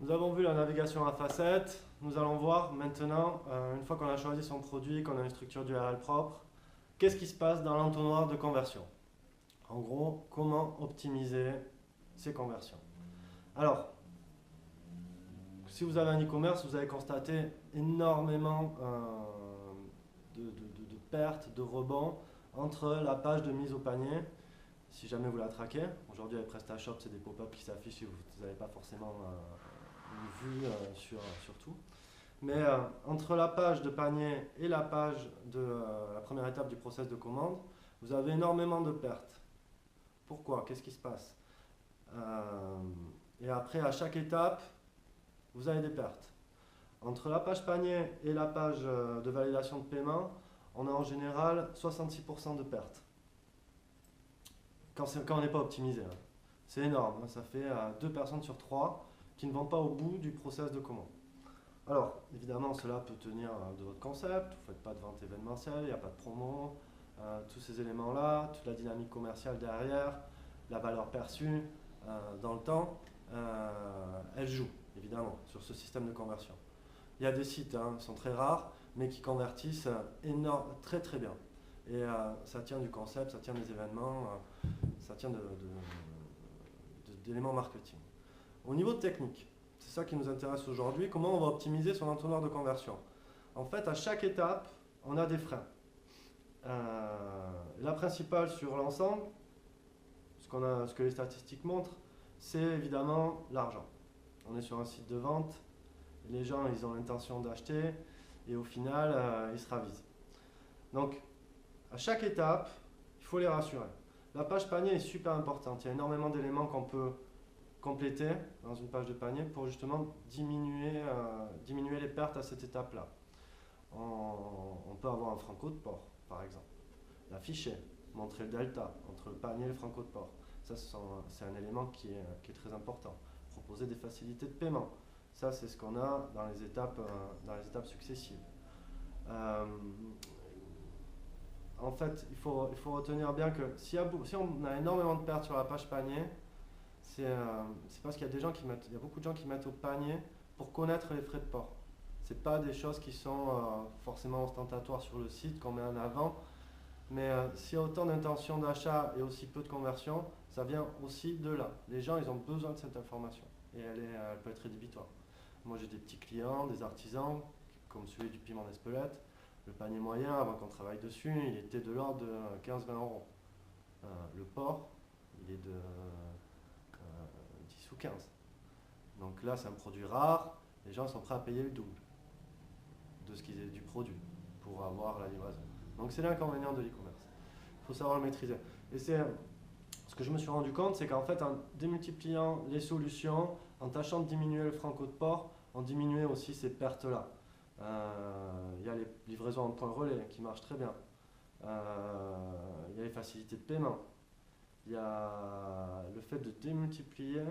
Nous avons vu la navigation à facettes. Nous allons voir maintenant, une fois qu'on a choisi son produit, qu'on a une structure d'URL propre, qu'est-ce qui se passe dans l'entonnoir de conversion. En gros, comment optimiser ces conversions. Alors, si vous avez un e-commerce, vous avez constaté énormément de pertes, de rebonds entre la page de mise au panier, si jamais vous la traquez. Aujourd'hui avec PrestaShop, c'est des pop-up qui s'affichent et vous n'avez pas forcément une vue sur tout. Mais entre la page de panier et la page de la première étape du process de commande, vous avez énormément de pertes. Pourquoi? Qu'est-ce qui se passe? Et après, à chaque étape, vous avez des pertes. Entre la page panier et la page de validation de paiement, on a en général 66% de pertes. Quand on n'est pas optimisé. Hein. C'est énorme, hein. Ça fait 2 personnes sur 3 qui ne vont pas au bout du process de commande. Alors, évidemment, cela peut tenir de votre concept, vous ne faites pas de vente événementielle, il n'y a pas de promo, tous ces éléments-là, toute la dynamique commerciale derrière, la valeur perçue dans le temps, elle joue, évidemment, sur ce système de conversion. Il y a des sites, hein, qui sont très rares, mais qui convertissent très très bien. Et ça tient du concept, ça tient des événements, ça tient d'éléments marketing. Au niveau technique, c'est ça qui nous intéresse aujourd'hui, comment on va optimiser son entonnoir de conversion. En fait, à chaque étape, on a des freins. La principale sur l'ensemble, ce que les statistiques montrent, c'est évidemment l'argent. On est sur un site de vente, les gens ils ont l'intention d'acheter et au final ils se ravisent. Donc à chaque étape, il faut les rassurer. La page panier est super importante, il y a énormément d'éléments qu'on peut compléter dans une page de panier pour justement diminuer les pertes à cette étape-là. On peut avoir un franco de port par exemple, l'afficher, montrer le delta entre le panier et le franco de port. Ça, c'est un élément qui est très important. Proposer des facilités de paiement. Ça, c'est ce qu'on a dans les étapes successives. En fait, il faut retenir bien que si on a énormément de pertes sur la page panier, c'est parce qu'il y a il y a beaucoup de gens qui mettent au panier pour connaître les frais de port. Ce n'est pas des choses qui sont forcément ostentatoires sur le site qu'on met en avant. Mais s'il y a autant d'intentions d'achat et aussi peu de conversion, ça vient aussi de là. Les gens, ils ont besoin de cette information et elle peut être rédhibitoire. Moi, j'ai des petits clients, des artisans, comme celui du piment d'Espelette. Le panier moyen, avant qu'on travaille dessus, il était de l'ordre de 15-20 euros. Le port, il est de 10 ou 15. Donc là, c'est un produit rare. Les gens sont prêts à payer le double de ce qu'ils aient du produit pour avoir la livraison. Donc c'est l'inconvénient de l'e-commerce. Il faut savoir le maîtriser. Et c'est ce que je me suis rendu compte, c'est qu'en fait, en démultipliant les solutions, en tâchant de diminuer le franco de port, on diminuait aussi ces pertes-là. Il y a les livraisons en point relais qui marchent très bien. Il y a les facilités de paiement. Il y a le fait de démultiplier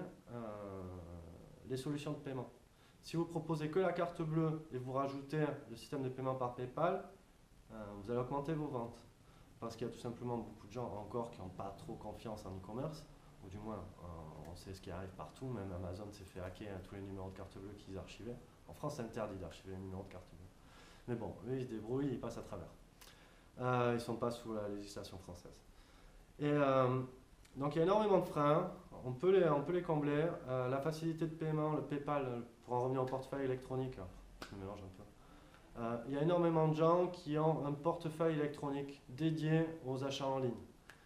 les solutions de paiement. Si vous proposez que la carte bleue et vous rajoutez le système de paiement par PayPal, vous allez augmenter vos ventes. Parce qu'il y a tout simplement beaucoup de gens encore qui n'ont pas trop confiance en e-commerce, ou du moins on sait ce qui arrive partout, même Amazon s'est fait hacker tous les numéros de carte bleue qu'ils archivaient. En France, c'est interdit d'archiver les numéros de carte bleue. Mais bon, eux, ils se débrouillent, ils passent à travers. Ils ne sont pas sous la législation française. Et donc il y a énormément de freins, on peut les combler. La facilité de paiement, le PayPal, pour en revenir au portefeuille électronique, je me mélange un peu. Il y a énormément de gens qui ont un portefeuille électronique dédié aux achats en ligne.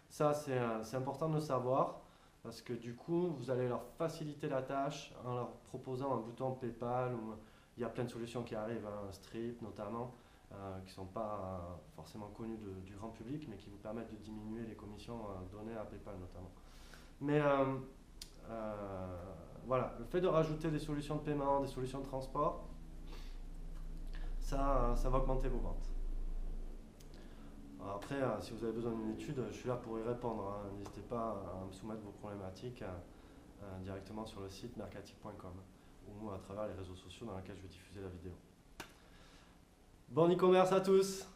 Ça, c'est important de le savoir parce que du coup, vous allez leur faciliter la tâche en leur proposant un bouton PayPal. Il y a plein de solutions qui arrivent, hein, Stripe notamment, qui ne sont pas forcément connues du grand public, mais qui vous permettent de diminuer les commissions données à PayPal notamment. Mais voilà, le fait de rajouter des solutions de paiement, des solutions de transport, ça va augmenter vos ventes. Alors après, si vous avez besoin d'une étude, je suis là pour y répondre. Hein. N'hésitez pas à me soumettre vos problématiques directement sur le site mercati.com ou à travers les réseaux sociaux dans lesquels je vais diffuser la vidéo. Bon e-commerce à tous!